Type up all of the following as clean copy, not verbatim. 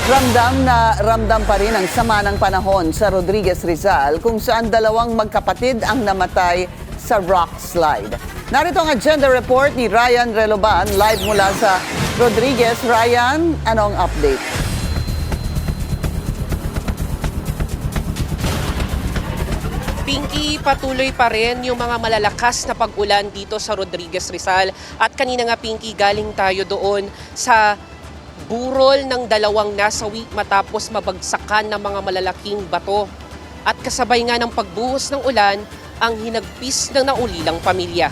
Ramdam na ramdam pa rin ang sama ng panahon sa Rodriguez Rizal kung saan dalawang magkapatid ang namatay sa rock slide. Narito ang agenda report ni Ryan Reloban live mula sa Rodriguez. Ryan, anong update? Pinky, patuloy pa rin yung mga malalakas na pag-ulan dito sa Rodriguez Rizal. At kanina nga, Pinky, galing tayo doon sa burol ng dalawang nasawi matapos mabagsakan ng mga malalaking bato. At kasabay nga ng pagbuhos ng ulan, ang hinagpis ng naulilang pamilya.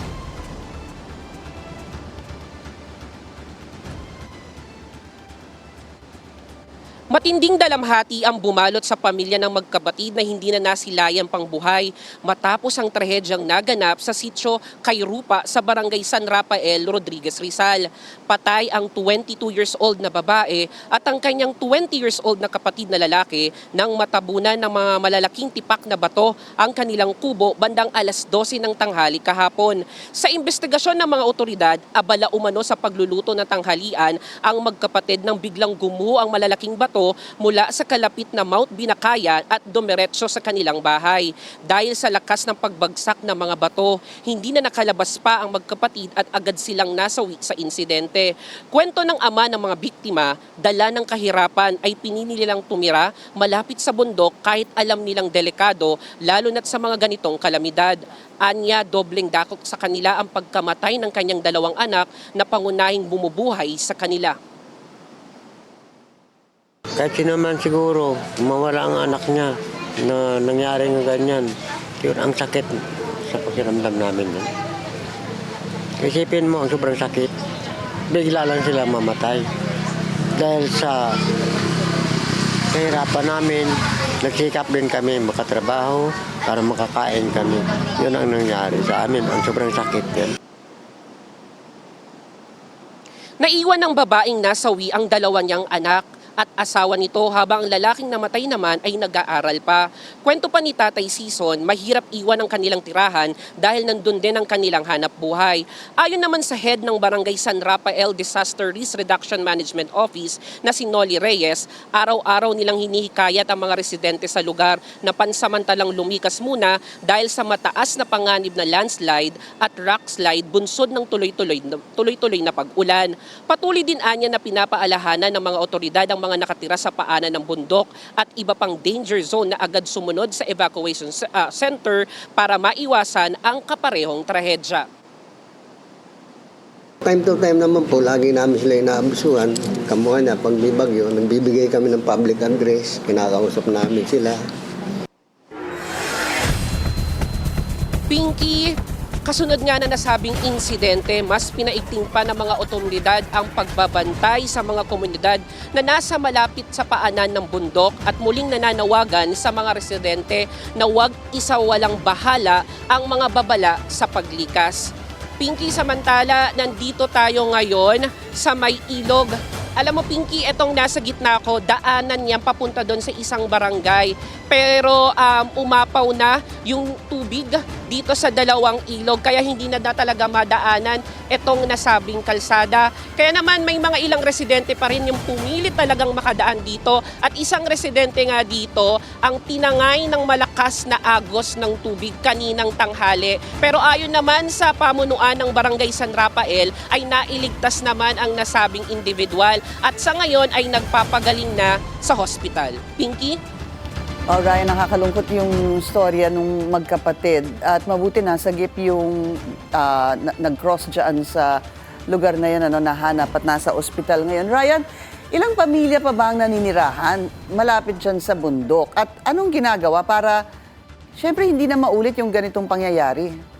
Matinding dalamhati ang bumalot sa pamilya ng magkapatid na hindi na nasilayan pang buhay matapos ang trahedyang naganap sa sitio Kayrupa sa barangay San Rafael, Rodriguez Rizal. Patay ang 22 years old na babae at ang kanyang 20 years old na kapatid na lalaki nang matabunan ng mga malalaking tipak na bato ang kanilang kubo bandang alas 12 ng tanghali kahapon. Sa investigasyon ng mga otoridad, abala umano sa pagluluto ng tanghalian ang magkapatid nang biglang gumuho ang malalaking bato mula sa kalapit na Mount Binakaya at dumiretso sa kanilang bahay. Dahil sa lakas ng pagbagsak ng mga bato, hindi na nakalabas pa ang magkapatid at agad silang nasawi sa insidente. Kwento ng ama ng mga biktima, dala ng kahirapan ay pinili nilang tumira malapit sa bundok kahit alam nilang delikado lalo na't sa mga ganitong kalamidad. Anya, dobleng dakot sa kanila ang pagkamatay ng kanyang dalawang anak na pangunahing bumubuhay sa kanila. Kahit sino man siguro, mawala ang anak niya na nangyari ng ganyan. Yun ang sakit sa pakiramdam namin. Isipin mo, ang sobrang sakit, bigla lang sila mamatay. Dahil sa kahirapan namin, nagsikap din kami makatrabaho para makakain kami. Yun ang nangyari sa amin, ang sobrang sakit yan. Naiwan ng babaeng nasawi ang dalawa niyang anak at asawa nito habang ang lalaking namatay naman ay nag-aaral pa. Kwento pa ni Tatay Sison, mahirap iwan ang kanilang tirahan dahil nandun din ang kanilang hanap buhay. Ayon naman sa head ng Barangay San Rafael Disaster Risk Reduction Management Office na si Noli Reyes, araw-araw nilang hinihikayat ang mga residente sa lugar na pansamantalang lumikas muna dahil sa mataas na panganib na landslide at rock slide bunsod ng tuloy-tuloy na pag-ulan. Patuloy din anya na pinapaalahanan ng mga otoridad ang mga nakatira sa paanan ng bundok at iba pang danger zone na agad sumunod sa evacuation center para maiwasan ang kaparehong trahedya. Time to time naman po, lagi namin sila inaabusuhan. Kamuha niya, pag may bagyo, nagbibigay kami ng public address, kinakausap namin sila. Pinky, kasunod nga na nasabing insidente, mas pinaigting pa ng mga otoridad ang pagbabantay sa mga komunidad na nasa malapit sa paanan ng bundok at muling nananawagan sa mga residente na huwag isawalang bahala ang mga babala sa paglikas. Pinky, samantala, nandito tayo ngayon sa may ilog. Alam mo, Pinky, etong nasa gitna ko, daanan niyan papunta doon sa isang barangay. Pero umapaw na yung tubig dito sa dalawang ilog, kaya hindi na talaga madaanan etong nasabing kalsada. Kaya naman may mga ilang residente pa rin yung pumili talagang makadaan dito. At isang residente nga dito ang tinangay ng malakas na agos ng tubig kaninang tanghali. Pero ayon naman sa pamunuan ng Barangay San Rafael ay nailigtas naman ang nasabing individual. At sa ngayon ay nagpapagaling na sa hospital. Pinky? Ryan, nakakalungkot yung storya nung magkapatid at mabuti nasagip yung nag-cross dyan sa lugar na yun, nahanap at nasa ospital ngayon. Ryan, ilang pamilya pa ba ang naninirahan malapit dyan sa bundok? At anong ginagawa para, syempre, hindi na maulit yung ganitong pangyayari?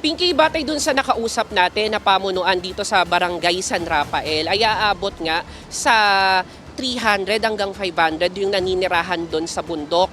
Pinky, batay dun sa nakausap natin na pamunuan dito sa Barangay San Rafael ay aabot nga sa 300 hanggang 500 yung naninirahan dun sa bundok.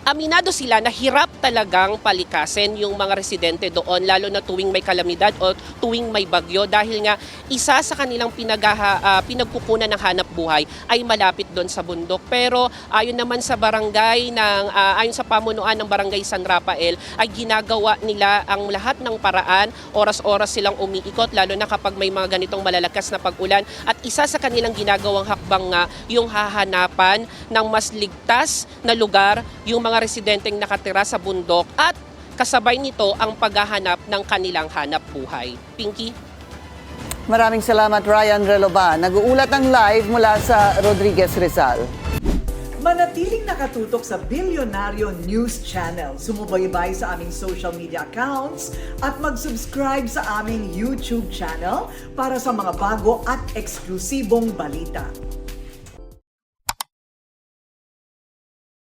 Aminado sila na hirap talagang palikasin yung mga residente doon, lalo na tuwing may kalamidad o tuwing may bagyo, dahil nga isa sa kanilang pinagkukunan ng hanap buhay ay malapit doon sa bundok. Pero ayon naman sa barangay ayon sa pamunuan ng Barangay San Rafael, ay ginagawa nila ang lahat ng paraan, oras-oras silang umiikot, lalo na kapag may mga ganitong malalakas na pag-ulan. At isa sa kanilang ginagawang hakbang nga yung hahanapan ng mas ligtas na lugar yung mga residenteng nakatira sa bundok, at kasabay nito ang paghahanap ng kanilang hanap buhay. Pinky? Maraming salamat, Ryan Reloban. Nag-uulat ng live mula sa Rodriguez, Rizal. Manatiling nakatutok sa Bilyonaryo News Channel. Sumubaybay sa aming social media accounts at mag-subscribe sa aming YouTube channel para sa mga bago at eksklusibong balita.